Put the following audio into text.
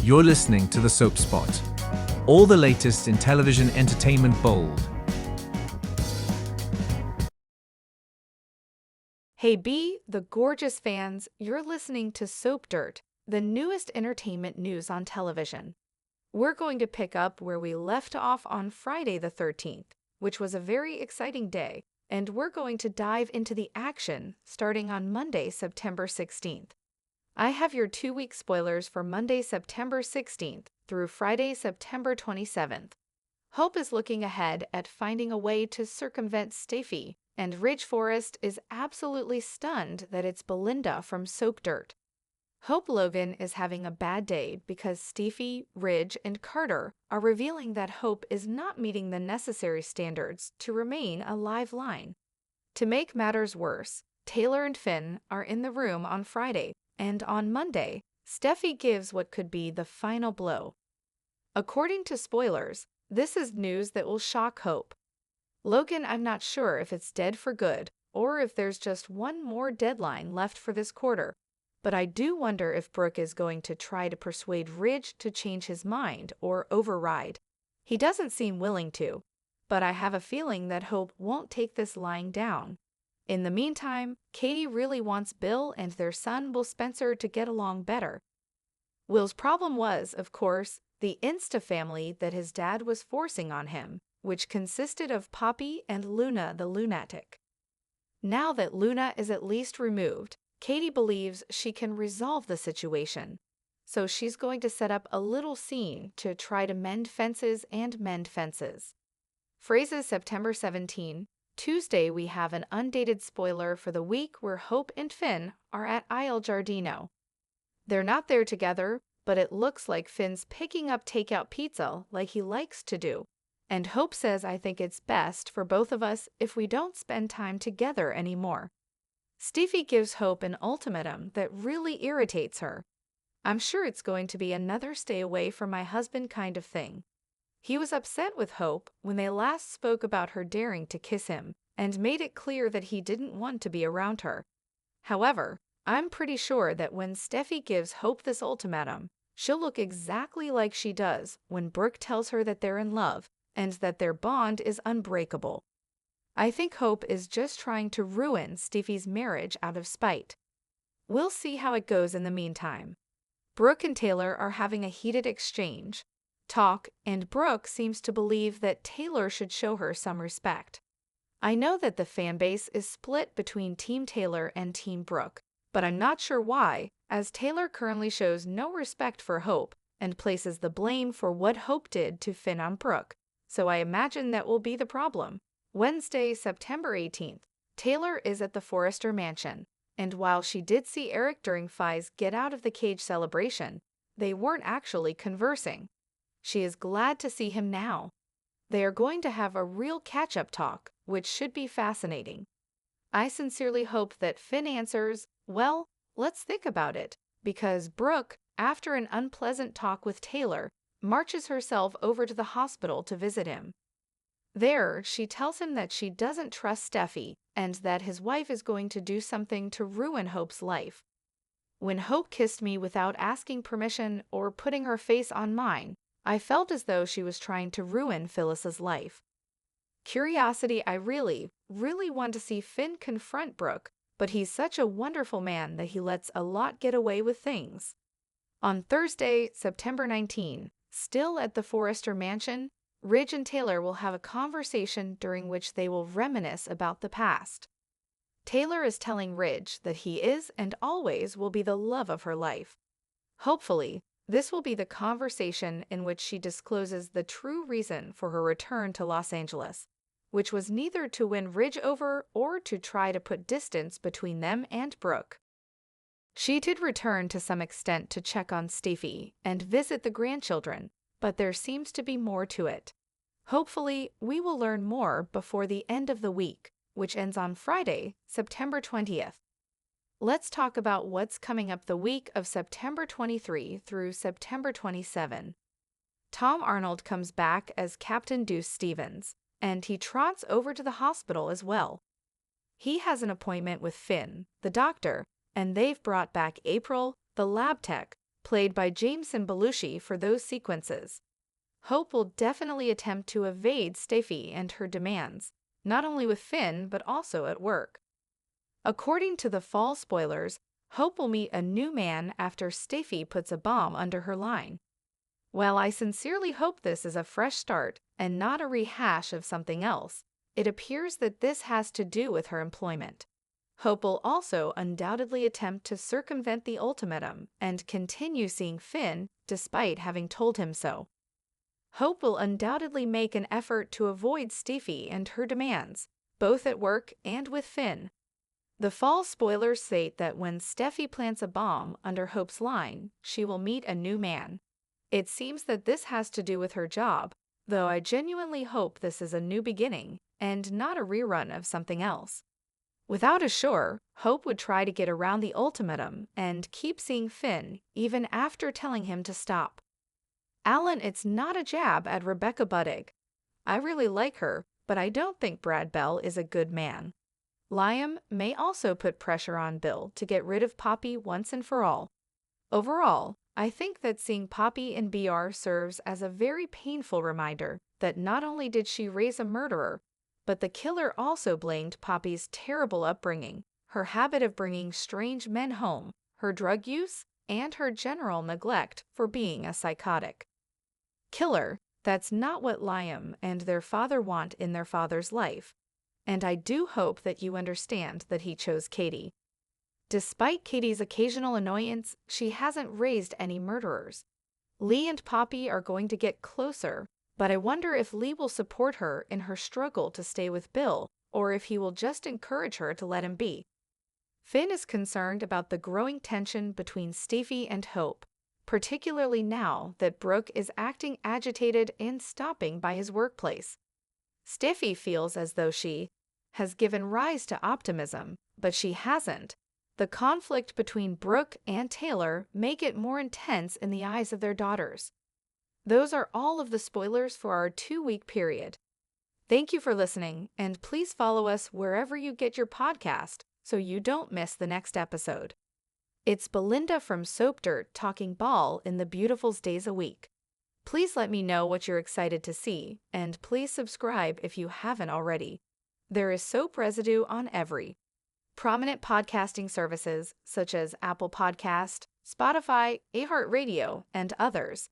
You're listening to the Soap Spot. All the latest in television entertainment bold. Hey B, the gorgeous fans, you're listening to Soap Dirt, the newest entertainment news on television. We're going to pick up where we left off on Friday the 13th, which was a very exciting day, and we're going to dive into the action starting on Monday, September 16th. I have your 2-week spoilers for Monday, September 16th through Friday, September 27th. Hope is looking ahead at finding a way to circumvent Steffy, and Ridge Forrest is absolutely stunned that it's Belinda from Soap Dirt. Hope Logan is having a bad day because Steffy, Ridge, and Carter are revealing that Hope is not meeting the necessary standards to remain a live line. To make matters worse, Taylor and Finn are in the room on Friday, and on Monday, Steffy gives what could be the final blow. According to spoilers, this is news that will shock Hope. Logan, I'm not sure if it's dead for good or if there's just one more deadline left for this quarter, but I do wonder if Brooke is going to try to persuade Ridge to change his mind or override. He doesn't seem willing to, but I have a feeling that Hope won't take this lying down. In the meantime, Katie really wants Bill and their son Will Spencer to get along better. Will's problem was, of course, the Insta family that his dad was forcing on him, which consisted of Poppy and Luna the lunatic. Now that Luna is at least removed, Katie believes she can resolve the situation. So she's going to set up a little scene to try to mend fences and mend fences. Phrases September 17. Tuesday we have an undated spoiler for the week where Hope and Finn are at Il Giardino. They're not there together, but it looks like Finn's picking up takeout pizza like he likes to do. And Hope says, I think it's best for both of us if we don't spend time together anymore. Steffy gives Hope an ultimatum that really irritates her. I'm sure it's going to be another stay away from my husband kind of thing. He was upset with Hope when they last spoke about her daring to kiss him and made it clear that he didn't want to be around her. However, I'm pretty sure that when Steffy gives Hope this ultimatum, she'll look exactly like she does when Brooke tells her that they're in love and that their bond is unbreakable. I think Hope is just trying to ruin Steffy's marriage out of spite. We'll see how it goes in the meantime. Brooke and Taylor are having a heated exchange. And Brooke seems to believe that Taylor should show her some respect. I know that the fanbase is split between Team Taylor and Team Brooke, but I'm not sure why, as Taylor currently shows no respect for Hope and places the blame for what Hope did to Finn on Brooke, so I imagine that will be the problem. Wednesday, September 18th, Taylor is at the Forrester mansion, and while she did see Eric during Fi's Get Out of the Cage celebration, they weren't actually conversing. She is glad to see him now. They are going to have a real catch-up talk, which should be fascinating. I sincerely hope that Finn answers, well, let's think about it, because Brooke, after an unpleasant talk with Taylor, marches herself over to the hospital to visit him. There, she tells him that she doesn't trust Steffy and that his wife is going to do something to ruin Hope's life. When Hope kissed me without asking permission or putting her face on mine, I felt as though she was trying to ruin Phyllis's life. Curiosity, I really want to see Finn confront Brooke, but he's such a wonderful man that he lets a lot get away with things. On Thursday, September 19, still at the Forrester mansion, Ridge and Taylor will have a conversation during which they will reminisce about the past. Taylor is telling Ridge that he is and always will be the love of her life. Hopefully, this will be the conversation in which she discloses the true reason for her return to Los Angeles, which was neither to win Ridge over or to try to put distance between them and Brooke. She did return to some extent to check on Steffy and visit the grandchildren, but there seems to be more to it. Hopefully, we will learn more before the end of the week, which ends on Friday, September 20th. Let's talk about what's coming up the week of September 23 through September 27. Tom Arnold comes back as Captain Deuce Stevens, and he trots over to the hospital as well. He has an appointment with Finn, the doctor, and they've brought back April, the lab tech, played by Jameson Belushi, for those sequences. Hope will definitely attempt to evade Steffy and her demands, not only with Finn but also at work. According to the fall spoilers, Hope will meet a new man after Steffy puts a bomb under her line. While I sincerely hope this is a fresh start and not a rehash of something else, it appears that this has to do with her employment. Hope will also undoubtedly attempt to circumvent the ultimatum and continue seeing Finn despite having told him so. Hope will undoubtedly make an effort to avoid Steffy and her demands, both at work and with Finn. The fall spoilers state that when Steffy plants a bomb under Hope's line, she will meet a new man. It seems that this has to do with her job, though I genuinely hope this is a new beginning and not a rerun of something else. Without a sure, Hope would try to get around the ultimatum and keep seeing Finn even after telling him to stop. Alan, it's not a jab at Rebecca Budig. I really like her, but I don't think Brad Bell is a good man. Liam may also put pressure on Bill to get rid of Poppy once and for all. Overall, I think that seeing Poppy in BR serves as a very painful reminder that not only did she raise a murderer, but the killer also blamed Poppy's terrible upbringing, her habit of bringing strange men home, her drug use, and her general neglect for being a psychotic killer. That's not what Liam and their father want in their father's life, and I do hope that you understand that he chose Katie. Despite Katie's occasional annoyance, she hasn't raised any murderers. Lee and Poppy are going to get closer, but I wonder if Lee will support her in her struggle to stay with Bill, or if he will just encourage her to let him be. Finn is concerned about the growing tension between Steffy and Hope, particularly now that Brooke is acting agitated and stopping by his workplace. Steffy feels as though she has given rise to optimism, but she hasn't. The conflict between Brooke and Taylor make it more intense in the eyes of their daughters. Those are all of the spoilers for our 2-week period. Thank you for listening, and please follow us wherever you get your podcast so you don't miss the next episode. It's Belinda from Soap Dirt talking ball in the Beautifuls Days a Week. Please let me know what you're excited to see, and please subscribe if you haven't already. There is soap residue on every prominent podcasting services such as Apple Podcast, Spotify, iHeartRadio, and others.